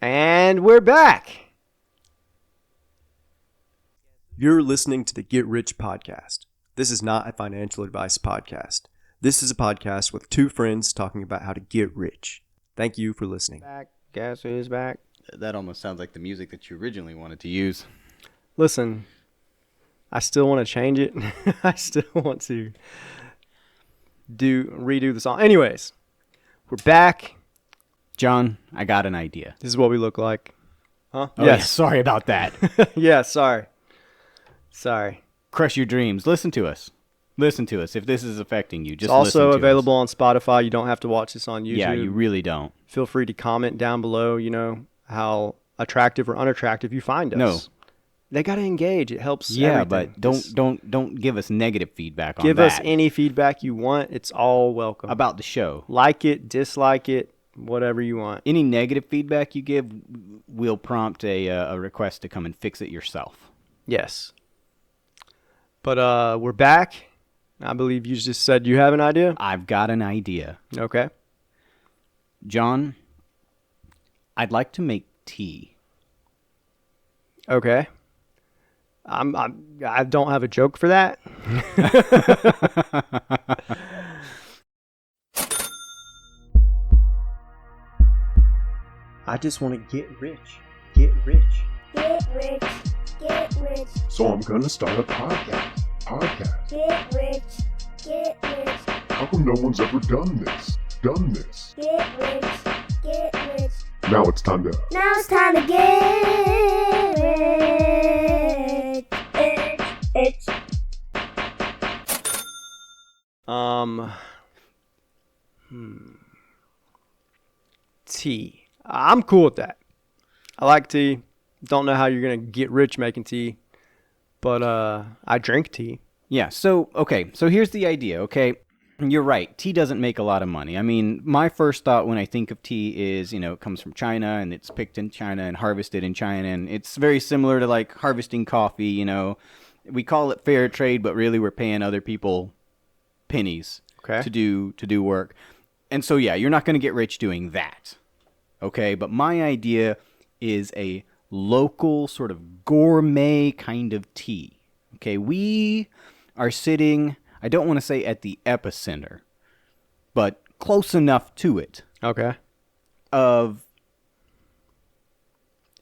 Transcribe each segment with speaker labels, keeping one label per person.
Speaker 1: And we're back. You're listening to the Get Rich Podcast. This is not a financial advice podcast. This is a podcast with two friends talking about how to get rich. Thank you for listening. Back. Guess who's back?
Speaker 2: That almost sounds like the music that you originally wanted to use.
Speaker 1: Listen, I still want to change it. I still want to redo the song. Anyways, we're back.
Speaker 2: John, I got an idea.
Speaker 1: This is what we look like. Huh?
Speaker 2: Oh, yes. Yeah, sorry about that.
Speaker 1: Yeah, sorry.
Speaker 2: Crush your dreams. Listen to us. If this is affecting you, just
Speaker 1: it's also
Speaker 2: listen to
Speaker 1: available
Speaker 2: us.
Speaker 1: on Spotify. You don't have to watch this on YouTube.
Speaker 2: Yeah, you really don't.
Speaker 1: Feel free to comment down below, how attractive or unattractive you find us.
Speaker 2: No.
Speaker 1: They got to engage. It helps
Speaker 2: everything. But don't give us negative feedback on that.
Speaker 1: Give us any feedback you want. It's all welcome.
Speaker 2: About the show.
Speaker 1: Like it, dislike it, whatever you want.
Speaker 2: Any negative feedback you give will prompt a request to come and fix it yourself.
Speaker 1: Yes. But we're back. I believe you just said you have an idea?
Speaker 2: I've got an idea.
Speaker 1: Okay.
Speaker 2: John, I'd like to make tea.
Speaker 1: Okay. I don't have a joke for that. I just want to get rich. Get rich.
Speaker 3: Get rich. Get rich.
Speaker 4: So I'm gonna start a podcast.
Speaker 3: Get rich. Get rich.
Speaker 4: How come no one's ever done this?
Speaker 3: Get rich. Get rich.
Speaker 4: Now it's time to
Speaker 3: get rich.
Speaker 1: Tea. I'm cool with that. I like tea. Don't know how you're gonna get rich making tea, but I drink tea.
Speaker 2: Yeah. So here's the idea. Okay, you're right. Tea doesn't make a lot of money. I mean, my first thought when I think of tea is, it comes from China and it's picked in China and harvested in China, and it's very similar to like harvesting coffee. We call it fair trade, but really we're paying other people pennies to do work. And so yeah, you're not going to get rich doing that. Okay, but my idea is a local sort of gourmet kind of tea. Okay, we are sitting, I don't want to say at the epicenter, but close enough to it.
Speaker 1: Okay.
Speaker 2: Of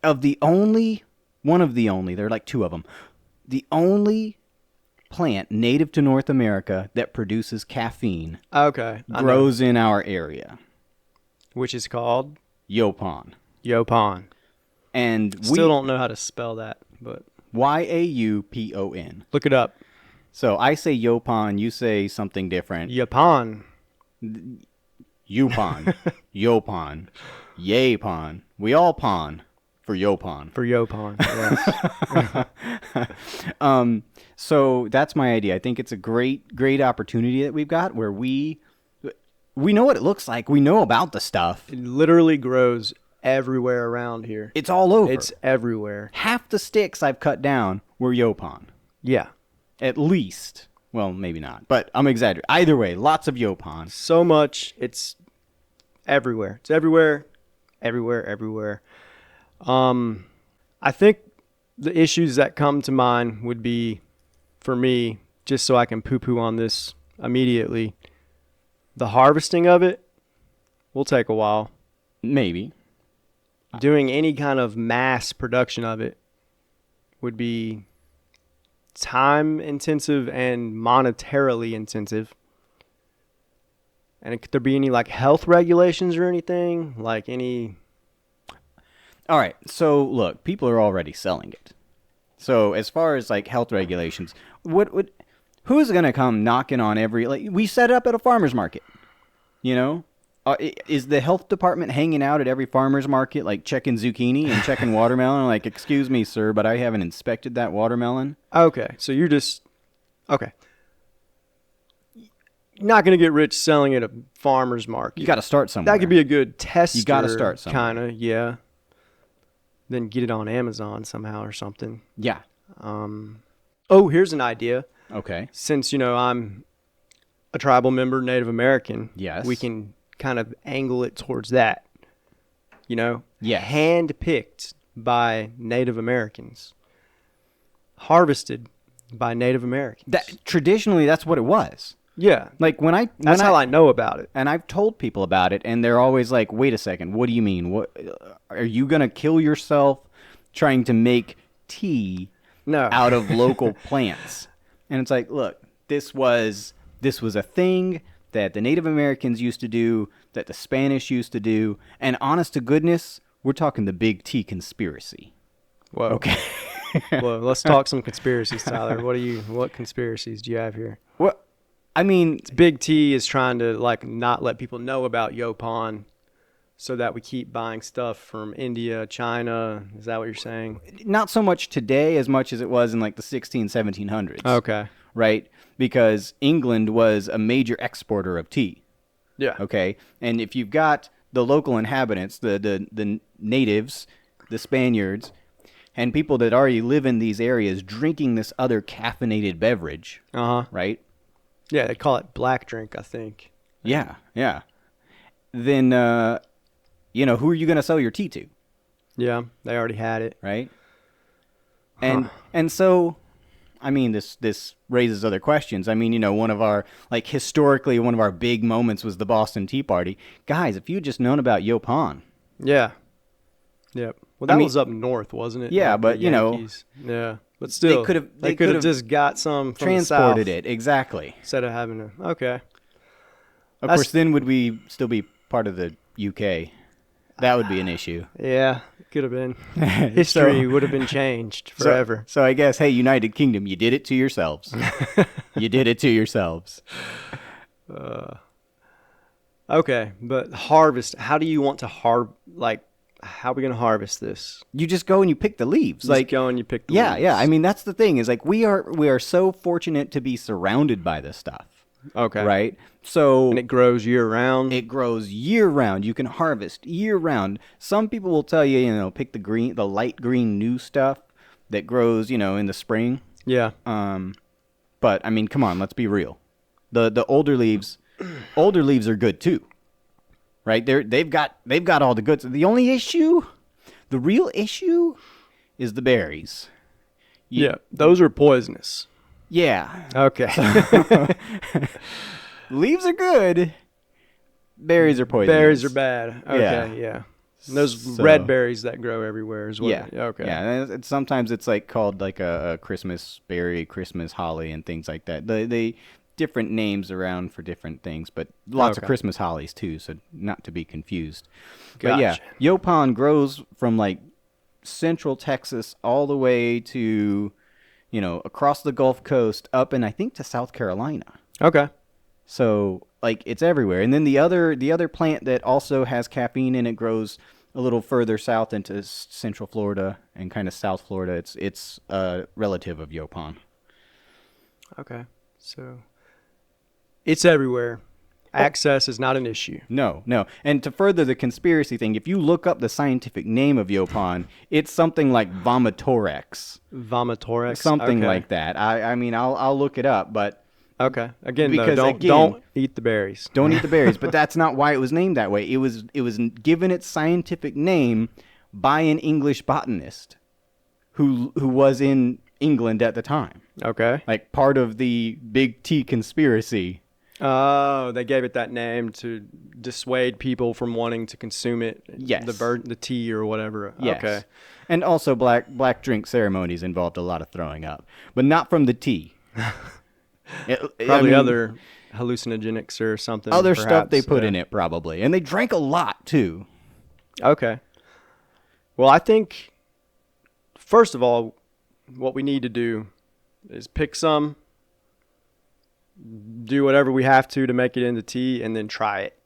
Speaker 2: the only, there are like two of them, the only plant native to North America that produces caffeine.
Speaker 1: Okay.
Speaker 2: Grows in our area.
Speaker 1: Which is called?
Speaker 2: Yaupon. And we
Speaker 1: still don't know how to spell that, but
Speaker 2: Yaupon.
Speaker 1: Look it up.
Speaker 2: So I say yaupon, you say something different.
Speaker 1: Yaupon.
Speaker 2: Yaupon. Yaupon. Yapon. We all pawn for yaupon.
Speaker 1: For yaupon,
Speaker 2: yes. So that's my idea. I think it's a great opportunity that we've got where we know what it looks like. We know about the stuff.
Speaker 1: It literally grows everywhere around here.
Speaker 2: It's all over.
Speaker 1: It's everywhere.
Speaker 2: Half the sticks I've cut down were yaupon.
Speaker 1: Yeah.
Speaker 2: At least. Well, maybe not, but I'm exaggerating. Either way, lots of yaupon.
Speaker 1: So much. It's everywhere. It's everywhere. Everywhere. I think the issues that come to mind would be, for me, just so I can poo-poo on this immediately, the harvesting of it will take a while.
Speaker 2: Maybe.
Speaker 1: Doing any kind of mass production of it would be time intensive and monetarily intensive. And could there be any like health regulations or anything? Like any...
Speaker 2: All right. So look, people are already selling it. So as far as like health regulations, who's going to come knocking on every, like we set up at a farmer's market, Is the health department hanging out at every farmer's market, like checking zucchini and checking watermelon? Like, excuse me, sir, but I haven't inspected that watermelon.
Speaker 1: Okay, so you're just... Okay. You're not going to get rich selling at a farmer's market.
Speaker 2: You got to start somewhere.
Speaker 1: That could be a good tester.
Speaker 2: You got to start somewhere.
Speaker 1: Kind of, yeah. Then get it on Amazon somehow or something.
Speaker 2: Yeah.
Speaker 1: Oh, here's an idea.
Speaker 2: Okay.
Speaker 1: Since, I'm a tribal member, Native American.
Speaker 2: Yes.
Speaker 1: We can kind of angle it towards that.
Speaker 2: Yes.
Speaker 1: hand-picked by Native Americans, harvested by Native Americans.
Speaker 2: Traditionally, that's what it was.
Speaker 1: Yeah,
Speaker 2: Like
Speaker 1: that's how I know about it.
Speaker 2: and I've told people about it, and they're always like, "Wait a second, what do you mean? What are you gonna kill yourself trying to make tea
Speaker 1: No,
Speaker 2: out of local plants?" And it's like, look, this was a thing that the Native Americans used to do, that the Spanish used to do, and honest to goodness, we're talking the big tea conspiracy.
Speaker 1: Whoa.
Speaker 2: Okay.
Speaker 1: Well, let's talk some conspiracies, Tyler. What conspiracies do you have here?
Speaker 2: Well, I mean,
Speaker 1: Big T is trying to like not let people know about yaupon, so that we keep buying stuff from India, China. Is that what you're saying?
Speaker 2: not so much today as much as it was in like the 1700s.
Speaker 1: Okay.
Speaker 2: Right? Because England was a major exporter of tea.
Speaker 1: Yeah.
Speaker 2: Okay? And if you've got the local inhabitants, the natives, the Spaniards, and people that already live in these areas drinking this other caffeinated beverage, right?
Speaker 1: Yeah, they call it black drink, I think.
Speaker 2: Yeah, yeah. Then, who are you going to sell your tea to,
Speaker 1: Yeah, they already had it.
Speaker 2: right? And so, I mean, this raises other questions. I mean, one of our, like, historically, one of our big moments was the Boston Tea Party. Guys, if you had just known about yaupon,
Speaker 1: Yeah. Yep. Well, that was up north, wasn't it?
Speaker 2: Yeah,
Speaker 1: Like
Speaker 2: but,
Speaker 1: the
Speaker 2: you know,
Speaker 1: Yankees. Yeah, but still,
Speaker 2: they
Speaker 1: could
Speaker 2: could've
Speaker 1: have just got some from
Speaker 2: transported
Speaker 1: the south
Speaker 2: it, exactly.
Speaker 1: instead of having to. Okay.
Speaker 2: Of
Speaker 1: That's-
Speaker 2: course, then would we still be part of the UK? That would be an issue.
Speaker 1: Yeah, could have been. History would have been changed forever.
Speaker 2: So I guess, hey, United Kingdom, you did it to yourselves. You did it to yourselves.
Speaker 1: Okay, but harvest. How do you want to how are we gonna harvest this?
Speaker 2: You just go and you pick the leaves.
Speaker 1: Just go and you pick the
Speaker 2: yeah,
Speaker 1: leaves.
Speaker 2: yeah. I mean, that's the thing is like we are so fortunate to be surrounded by this stuff.
Speaker 1: Okay.
Speaker 2: Right? So
Speaker 1: And it grows year round.
Speaker 2: it grows year round. You can harvest year round. Some people will tell you, pick the light green new stuff that grows, in the spring.
Speaker 1: Yeah.
Speaker 2: But I mean, come on, let's be real. The older leaves are good too. Right? They've got all the goods. The real issue is the berries.
Speaker 1: Yeah. Those are poisonous.
Speaker 2: Yeah.
Speaker 1: Okay.
Speaker 2: Leaves are good. Berries are poisonous.
Speaker 1: Berries are bad. Okay.
Speaker 2: Yeah.
Speaker 1: Yeah. And those
Speaker 2: So-
Speaker 1: red berries that grow everywhere as well.
Speaker 2: Yeah.
Speaker 1: Okay.
Speaker 2: Yeah. And sometimes it's like called like a Christmas berry, Christmas holly, and things like that. They different names around for different things, but lots of
Speaker 1: Okay.
Speaker 2: Christmas hollies too, so not to be confused. But yeah,
Speaker 1: Gotcha.
Speaker 2: yaupon grows from like central Texas all the way to, across the Gulf Coast up and I think to South Carolina.
Speaker 1: Okay.
Speaker 2: So like it's everywhere. And then the other plant that also has caffeine in it grows a little further south into Central Florida and kind of South Florida. It's a relative of yaupon.
Speaker 1: Okay. So it's everywhere. Access is not an issue.
Speaker 2: No. And to further the conspiracy thing, if you look up the scientific name of yaupon, it's something like vomitorex.
Speaker 1: Vomitorex.
Speaker 2: Something
Speaker 1: Okay.
Speaker 2: like that. I mean, I'll look it up, but
Speaker 1: Okay. Again,
Speaker 2: Because
Speaker 1: though,
Speaker 2: again-
Speaker 1: don't eat the berries.
Speaker 2: don't eat the berries. But that's not why it was named that way. It was given its scientific name by an English botanist who was in England at the time.
Speaker 1: Okay.
Speaker 2: Like part of the big tea conspiracy.
Speaker 1: Oh, they gave it that name to dissuade people from wanting to consume it.
Speaker 2: Yes.
Speaker 1: The tea or whatever.
Speaker 2: Yes.
Speaker 1: Okay.
Speaker 2: And also black drink ceremonies involved a lot of throwing up, but not from the tea.
Speaker 1: Probably other hallucinogenics or something.
Speaker 2: other stuff they
Speaker 1: perhaps.
Speaker 2: put
Speaker 1: Yeah.
Speaker 2: in it probably. And they drank a lot too.
Speaker 1: Okay. Well, I think, first of all, what we need to do is pick some, do whatever we have to make it into tea, and then try it.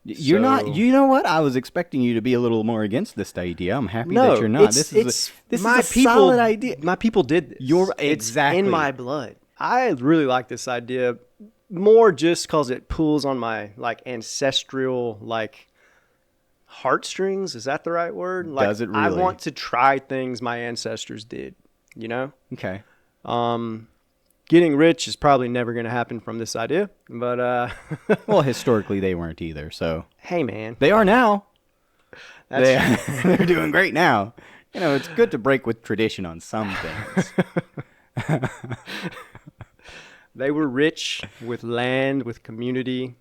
Speaker 2: You're not.
Speaker 1: So-
Speaker 2: You know what? I was expecting you to be a little more against this idea. I'm happy that you're not. This is a solid idea.
Speaker 1: My people did this. It's
Speaker 2: exactly.
Speaker 1: in my blood. I really like this idea more just because it pulls on my ancestral heartstrings. Is that the right word?
Speaker 2: Does it
Speaker 1: I
Speaker 2: really?
Speaker 1: want to try things my ancestors did.
Speaker 2: Okay.
Speaker 1: Getting rich is probably never going to happen from this idea, but
Speaker 2: Well, historically they weren't either. So
Speaker 1: hey, man,
Speaker 2: they are now. They're doing great now. You know, it's good to break with tradition on some things.
Speaker 1: They were rich with land, with community,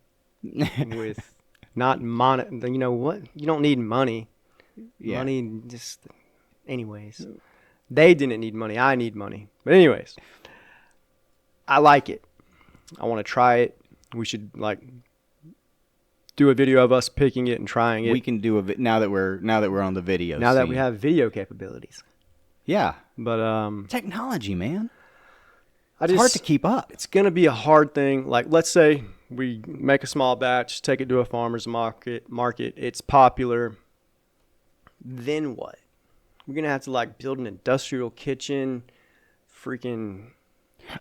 Speaker 1: with not you know what? You don't need money.
Speaker 2: Yeah.
Speaker 1: Money just, anyways. They didn't need money. I need money. But anyways, I like it. I want to try it. We should do a video of us picking it and trying it.
Speaker 2: We can do now that we're on the video.
Speaker 1: Now that we have video capabilities.
Speaker 2: Yeah.
Speaker 1: But
Speaker 2: Technology, man.
Speaker 1: It's
Speaker 2: hard to keep up.
Speaker 1: It's going to be a hard thing. Like, let's say we make a small batch, take it to a farmer's market. It's popular. Then what? We're going to have to build an industrial kitchen, freaking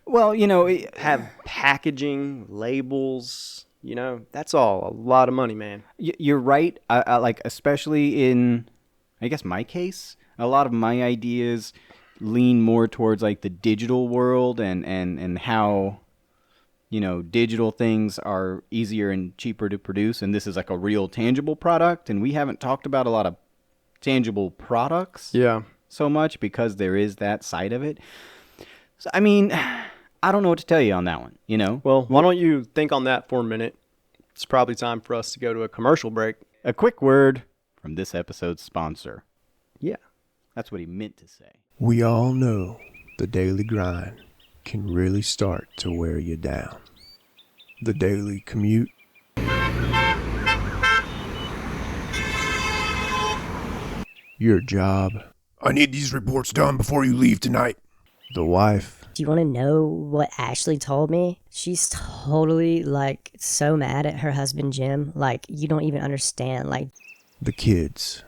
Speaker 2: Well, you know,
Speaker 1: have packaging, labels, that's all a lot of money, man.
Speaker 2: you're right. I like, especially in, I guess, my case, a lot of my ideas lean more towards the digital world and how, digital things are easier and cheaper to produce. And this is a real tangible product. And we haven't talked about a lot of tangible products so much because there is that side of it. So, I mean, I don't know what to tell you on that one,
Speaker 1: Well, why don't you think on that for a minute? It's probably time for us to go to a commercial break.
Speaker 2: A quick word from this episode's sponsor.
Speaker 1: Yeah.
Speaker 2: That's what he meant to say.
Speaker 5: We all know the daily grind can really start to wear you down. The daily commute, your job,
Speaker 4: I need these reports done before you leave tonight.
Speaker 5: the wife,
Speaker 6: Do you want to know what Ashley told me? She's totally so mad at her husband Jim. You don't even understand.
Speaker 5: the kids,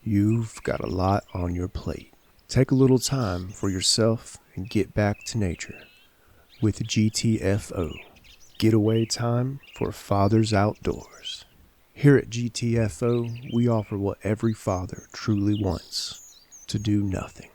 Speaker 5: you've got a lot on your plate. Take a little time for yourself and get back to nature with GTFO. Getaway time for fathers outdoors. Here at GTFO, we offer what every father truly wants: to do nothing.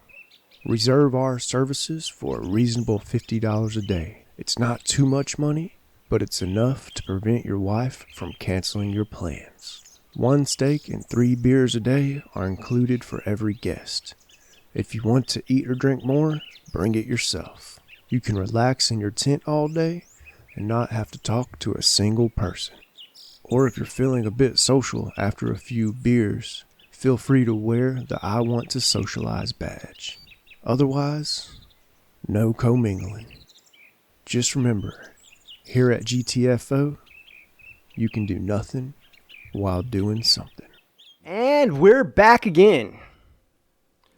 Speaker 5: Reserve our services for a reasonable $50 a day. It's not too much money, but it's enough to prevent your wife from canceling your plans. 1 steak and 3 beers a day are included for every guest. If you want to eat or drink more, bring it yourself. You can relax in your tent all day and not have to talk to a single person. Or if you're feeling a bit social after a few beers, feel free to wear the I Want to Socialize badge. Otherwise, no commingling. Just remember, here at GTFO, you can do nothing while doing something.
Speaker 1: And we're back again.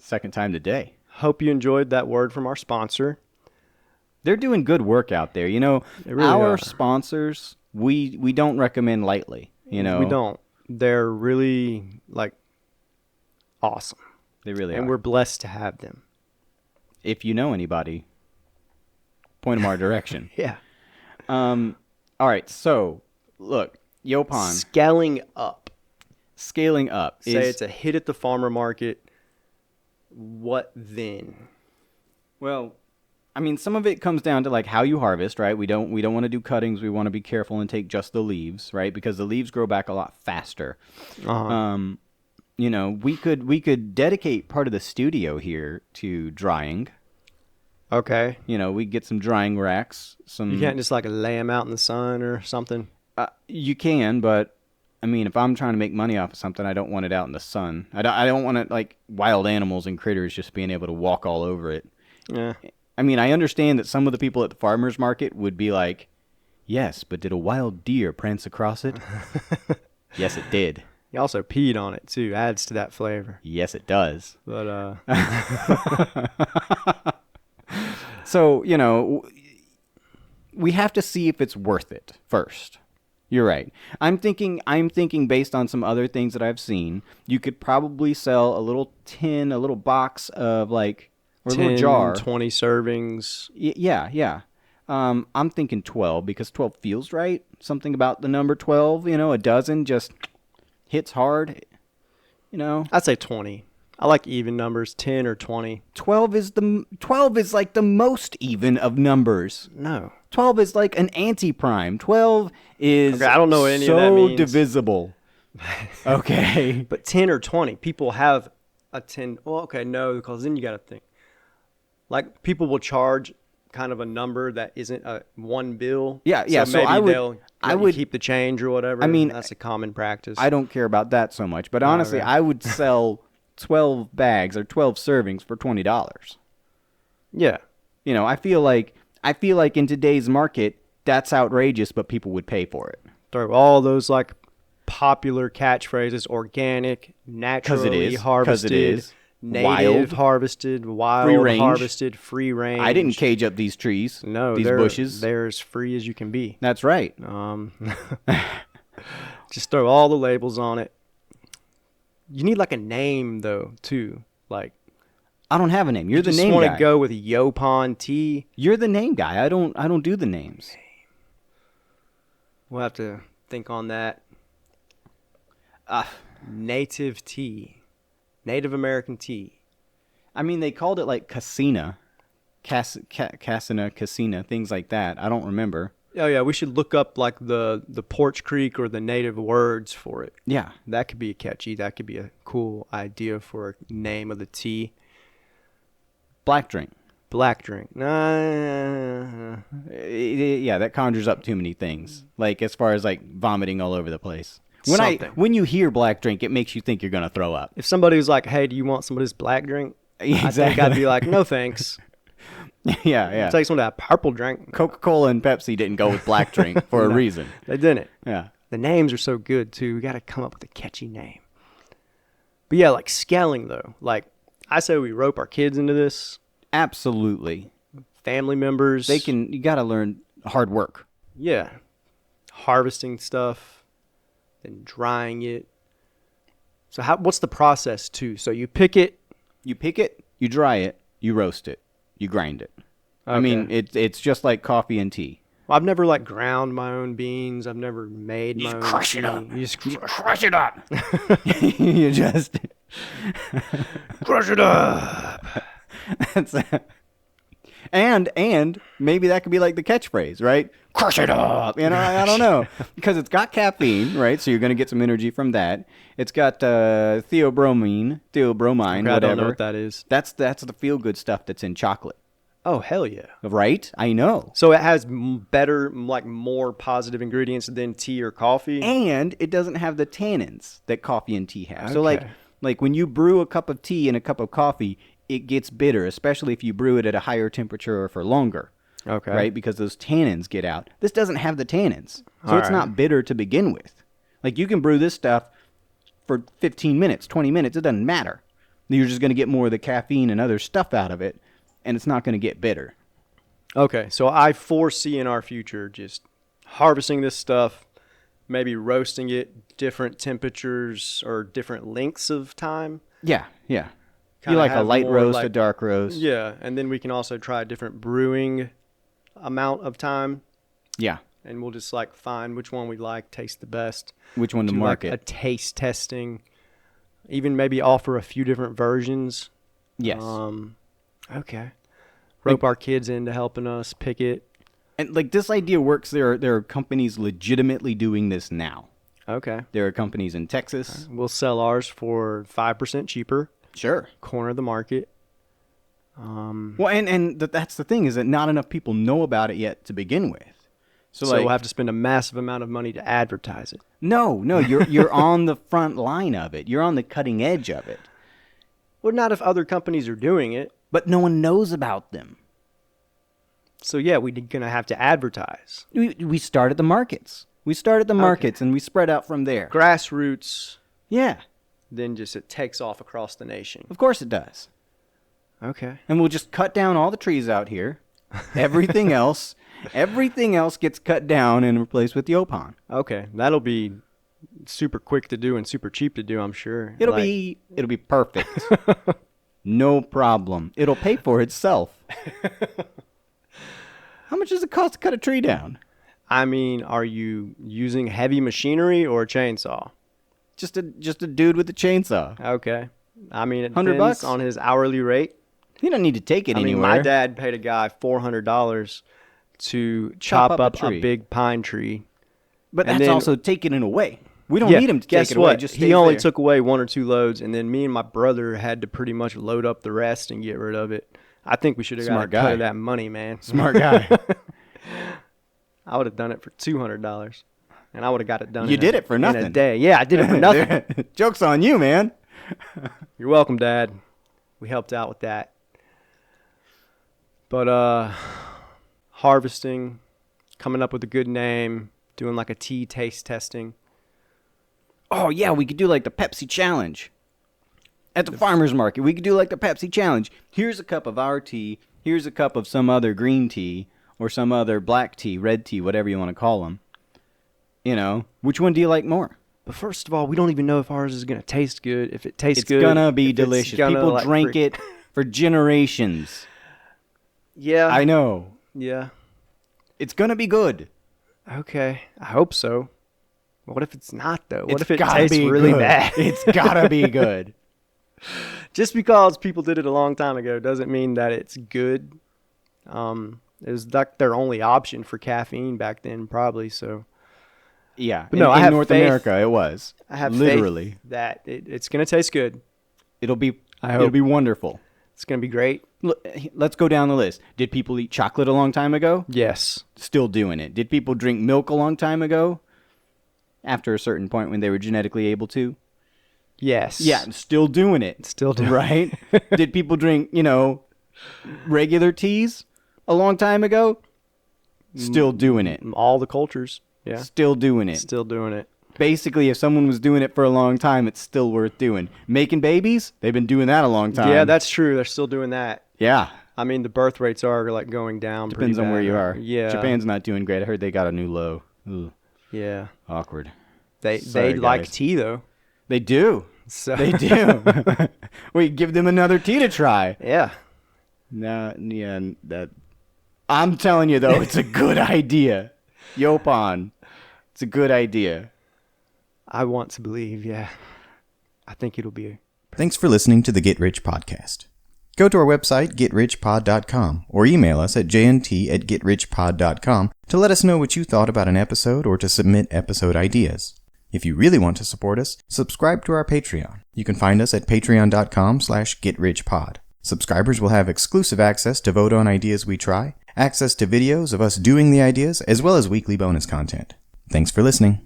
Speaker 2: Second time today.
Speaker 1: Hope you enjoyed that word from our sponsor.
Speaker 2: They're doing good work out there.
Speaker 1: They really
Speaker 2: our
Speaker 1: are.
Speaker 2: sponsors, we don't recommend lightly.
Speaker 1: We don't. They're really awesome.
Speaker 2: They really
Speaker 1: And
Speaker 2: are.
Speaker 1: we're blessed to have them.
Speaker 2: If you know anybody, point them our direction.
Speaker 1: Yeah.
Speaker 2: All right. So, look, yaupon,
Speaker 1: Scaling up.
Speaker 2: scaling up.
Speaker 1: Say it's a hit at the farmer market. What then?
Speaker 2: Well, I mean, some of it comes down to how you harvest, right? We don't want to do cuttings. We want to be careful and take just the leaves, right? Because the leaves grow back a lot faster.
Speaker 1: Uh-huh.
Speaker 2: We could dedicate part of the studio here to drying.
Speaker 1: Okay.
Speaker 2: We get some drying racks.
Speaker 1: You can't just lay them out in the sun or something.
Speaker 2: You can, but I mean, if I'm trying to make money off of something, I don't want it out in the sun. I don't want it wild animals and critters just being able to walk all over it.
Speaker 1: Yeah.
Speaker 2: I mean, I understand that some of the people at the farmer's market would be like, yes, but did a wild deer prance across it? Yes, it did.
Speaker 1: You also peed on it too. Adds to that flavor.
Speaker 2: Yes, it does.
Speaker 1: But
Speaker 2: So, we have to see if it's worth it first. You're right. I'm thinking based on some other things that I've seen, you could probably sell a little tin, a little box of or a
Speaker 1: 10,
Speaker 2: little jar.
Speaker 1: 20 servings.
Speaker 2: Yeah. I'm thinking 12 because 12 feels right. Something about the number 12, a dozen just hits hard,
Speaker 1: I'd say 20. I like even numbers, 10 or 20.
Speaker 2: 12 is the most even of numbers.
Speaker 1: No.
Speaker 2: 12 is like an anti-prime. 12 is
Speaker 1: Okay, I don't know what any
Speaker 2: so
Speaker 1: of that means.
Speaker 2: divisible. Okay.
Speaker 1: But 10 or 20, people have a 10. Well, okay, no, because then you got to think. Like, people will charge kind of a number that isn't a one bill.
Speaker 2: Yeah, yeah.
Speaker 1: So
Speaker 2: So
Speaker 1: maybe
Speaker 2: I would,
Speaker 1: they'll
Speaker 2: I
Speaker 1: let you
Speaker 2: would
Speaker 1: keep the change or whatever.
Speaker 2: I mean,
Speaker 1: that's a common practice.
Speaker 2: I don't care about that so much, but honestly,
Speaker 1: right.
Speaker 2: I would sell 12 bags or 12 servings for $20.
Speaker 1: Yeah.
Speaker 2: You know, I feel like in today's market, that's outrageous, but people would pay for it.
Speaker 1: Throw all those like popular catchphrases: organic, naturally harvested, native
Speaker 2: wild,
Speaker 1: harvested, wild
Speaker 2: free range.
Speaker 1: harvested, free range.
Speaker 2: I didn't cage up these trees,
Speaker 1: No,
Speaker 2: these bushes.
Speaker 1: They're as free as you can be.
Speaker 2: That's right.
Speaker 1: Just throw all the labels on it. You need like a name though, too. Like,
Speaker 2: I don't have a name. You're
Speaker 1: you
Speaker 2: the
Speaker 1: just
Speaker 2: name
Speaker 1: want
Speaker 2: guy.
Speaker 1: to go with yaupon tea.
Speaker 2: You're the name guy. I don't do the names.
Speaker 1: We'll have to think on that. Native tea, Native American tea.
Speaker 2: I mean, they called it like casina, casina, things like that. I don't remember.
Speaker 1: Oh yeah, we should look up like the Porch Creek or the native words for it.
Speaker 2: Yeah.
Speaker 1: That could be catchy. That could be a cool idea for a name of the tea.
Speaker 2: Black drink.
Speaker 1: Black drink.
Speaker 2: Yeah, that conjures up too many things. Like as far as like vomiting all over the place.
Speaker 1: Something.
Speaker 2: When you hear black drink, it makes you think you're gonna throw up.
Speaker 1: If somebody was like, "Hey, do you want some of this black drink?" I think I'd be like, "No, thanks."
Speaker 2: Yeah.
Speaker 1: Take some of that purple drink.
Speaker 2: Coca-Cola and Pepsi didn't go with black drink for a reason.
Speaker 1: They didn't.
Speaker 2: Yeah.
Speaker 1: The names are so good too. We got to come up with a catchy name. But yeah, like scaling though. Like I say, we rope our kids into this.
Speaker 2: Absolutely.
Speaker 1: Family members.
Speaker 2: You got to learn hard work.
Speaker 1: Yeah. Harvesting stuff, then drying it. So what's the process too? So you pick it.
Speaker 2: You pick it, you dry it, you roast it, you grind it.
Speaker 1: Okay.
Speaker 2: I mean, it's just like coffee and tea.
Speaker 1: Well, I've never like ground my own beans. I've never made my own.
Speaker 4: Crush it
Speaker 1: tea.
Speaker 4: up.
Speaker 1: You just
Speaker 4: Crush it up.
Speaker 2: You just
Speaker 4: Crush it up.
Speaker 2: That's and maybe that could be like the catchphrase, right? Crush it up. You know, I don't know, because it's got caffeine, right? So you're going to get some energy from that. It's got theobromine,
Speaker 1: I
Speaker 2: whatever.
Speaker 1: don't know what that is.
Speaker 2: That's the feel good stuff that's in chocolate,
Speaker 1: Oh hell yeah!
Speaker 2: right? I know.
Speaker 1: So it has better, like more positive ingredients than tea or coffee.
Speaker 2: And it doesn't have the tannins that coffee and tea have. So
Speaker 1: Okay.
Speaker 2: like when you brew a cup of tea and a cup of coffee, it gets bitter, especially if you brew it at a higher temperature or for longer.
Speaker 1: Okay.
Speaker 2: Right? Because those tannins get out. This doesn't have the tannins. So
Speaker 1: All
Speaker 2: it's
Speaker 1: right.
Speaker 2: not bitter to begin with. Like you can brew this stuff for 15 minutes, 20 minutes, it doesn't matter. You're just going to get more of the caffeine and other stuff out of it, and it's not going to get bitter.
Speaker 1: Okay, so I foresee in our future just harvesting this stuff, maybe roasting it, different temperatures or different lengths of time.
Speaker 2: Yeah. You
Speaker 1: Kinda
Speaker 2: like a
Speaker 1: have
Speaker 2: light
Speaker 1: more,
Speaker 2: roast,
Speaker 1: like-
Speaker 2: a dark roast.
Speaker 1: Yeah, and then we can also try a different brewing amount of time,
Speaker 2: Yeah.
Speaker 1: and we'll just like find which one we like, taste the best.
Speaker 2: Which one to
Speaker 1: Do like
Speaker 2: market?
Speaker 1: a taste testing, even maybe offer a few different versions.
Speaker 2: Yes.
Speaker 1: Okay. Rope our kids into helping us pick it.
Speaker 2: And like this idea works. There are companies legitimately doing this now.
Speaker 1: Okay.
Speaker 2: There are companies in Texas.
Speaker 1: We'll sell ours for 5% cheaper.
Speaker 2: Sure.
Speaker 1: Corner of the market.
Speaker 2: Well, and that's the thing, is that not enough people know about it yet to begin with. So,
Speaker 1: So
Speaker 2: like,
Speaker 1: we'll have to spend a massive amount of money to advertise it.
Speaker 2: no, you're on the front line of it. You're on the cutting edge of it.
Speaker 1: Well, not if other companies are doing it.
Speaker 2: But no one knows about them.
Speaker 1: So yeah, we're going to have to advertise.
Speaker 2: We started the markets. We started the markets and we spread out from there.
Speaker 1: Grassroots,
Speaker 2: Yeah,
Speaker 1: then just it takes off across the nation.
Speaker 2: of course it does.
Speaker 1: Okay.
Speaker 2: And we'll just cut down all the trees out here. Everything else gets cut down and replaced with yaupon.
Speaker 1: Okay. That'll be super quick to do and super cheap to do, I'm sure.
Speaker 2: It'll
Speaker 1: Like-
Speaker 2: be perfect. No problem. It'll pay for itself. How much does it cost to cut a tree down?
Speaker 1: I mean, are you using heavy machinery or a chainsaw?
Speaker 2: Just a dude with a chainsaw.
Speaker 1: Okay. I mean, it
Speaker 2: $100
Speaker 1: depends on his hourly rate.
Speaker 2: You don't need to take it
Speaker 1: I mean,
Speaker 2: anywhere.
Speaker 1: my dad paid a guy $400 to chop up a
Speaker 2: tree.
Speaker 1: big pine tree.
Speaker 2: But
Speaker 1: And
Speaker 2: that's
Speaker 1: then-
Speaker 2: also taking it away. We don't need him to
Speaker 1: guess
Speaker 2: take it
Speaker 1: what?
Speaker 2: away. Just
Speaker 1: he only took away 1 or 2 loads, and then me and my brother had to pretty much load up the rest and get rid of it. I think we should have got
Speaker 2: Smart
Speaker 1: a cut
Speaker 2: guy.
Speaker 1: of that money, man.
Speaker 2: Smart guy.
Speaker 1: I would have done it for $200, and I would have got it done.
Speaker 2: You did it for
Speaker 1: in a
Speaker 2: nothing.
Speaker 1: day. Yeah, I did it for nothing.
Speaker 2: Joke's on you, man.
Speaker 1: You're welcome, Dad. We helped out with that. But harvesting, coming up with a good name, doing like a tea taste testing.
Speaker 2: Oh, yeah, we could do like the Pepsi challenge. At the farmer's market, we could do like the Pepsi challenge. Here's a cup of our tea. Here's a cup of some other green tea or some other black tea, red tea, whatever you want to call them. You know, which one do you like more?
Speaker 1: But first of all, we don't even know if ours is going to taste good. If it tastes
Speaker 2: It's
Speaker 1: good.
Speaker 2: gonna be
Speaker 1: if it's
Speaker 2: delicious.
Speaker 1: gonna,
Speaker 2: People
Speaker 1: like,
Speaker 2: drank it for generations.
Speaker 1: Yeah.
Speaker 2: I know.
Speaker 1: Yeah.
Speaker 2: It's gonna be good.
Speaker 1: Okay. I hope so. What if it's not, though? What
Speaker 2: It's
Speaker 1: if it
Speaker 2: gotta
Speaker 1: tastes
Speaker 2: be
Speaker 1: really
Speaker 2: good.
Speaker 1: bad?
Speaker 2: It's gotta be good.
Speaker 1: Just because people did it a long time ago doesn't mean that it's good. It was like their only option for caffeine back then, probably. So
Speaker 2: Yeah.
Speaker 1: But no,
Speaker 2: in
Speaker 1: I have
Speaker 2: North
Speaker 1: faith.
Speaker 2: America, it was.
Speaker 1: I have
Speaker 2: literally
Speaker 1: faith that it's going to taste good.
Speaker 2: It'll be.
Speaker 1: I
Speaker 2: It'll
Speaker 1: hope.
Speaker 2: be wonderful.
Speaker 1: It's going to be great.
Speaker 2: Look, let's go down the list. Did people eat chocolate a long time ago?
Speaker 1: Yes.
Speaker 2: Still doing it. Did people drink milk a long time ago? After a certain point when they were genetically able to?
Speaker 1: Yes.
Speaker 2: Yeah, still doing it.
Speaker 1: Still doing
Speaker 2: Right? Did people drink, regular teas a long time ago? Still doing it.
Speaker 1: All the cultures. Yeah.
Speaker 2: Still doing it.
Speaker 1: Still doing it.
Speaker 2: Basically, if someone was doing it for a long time, it's still worth doing. Making babies? They've been doing that a long time.
Speaker 1: Yeah, that's true. They're still doing that.
Speaker 2: Yeah.
Speaker 1: I mean, the birth rates are like going down.
Speaker 2: Depends
Speaker 1: pretty
Speaker 2: on where
Speaker 1: bad.
Speaker 2: you are.
Speaker 1: Yeah.
Speaker 2: Japan's not doing great. I heard they got a new low. Ugh,
Speaker 1: Yeah.
Speaker 2: awkward.
Speaker 1: They
Speaker 2: Sorry,
Speaker 1: like
Speaker 2: guys.
Speaker 1: tea though.
Speaker 2: They do.
Speaker 1: So
Speaker 2: They do. We give them another tea to try.
Speaker 1: Yeah.
Speaker 2: No, yeah, that. I'm telling you though, it's a good idea. Yaupon, it's a good idea.
Speaker 1: I want to believe. Yeah. I think it'll be.
Speaker 7: Thanks for listening to the Get Rich Podcast. Go to our website, getrichpod.com, or email us at jnt@getrichpod.com to let us know what you thought about an episode or to submit episode ideas. If you really want to support us, subscribe to our Patreon. You can find us at patreon.com/getrichpod. Subscribers will have exclusive access to vote on ideas we try, access to videos of us doing the ideas, as well as weekly bonus content. Thanks for listening.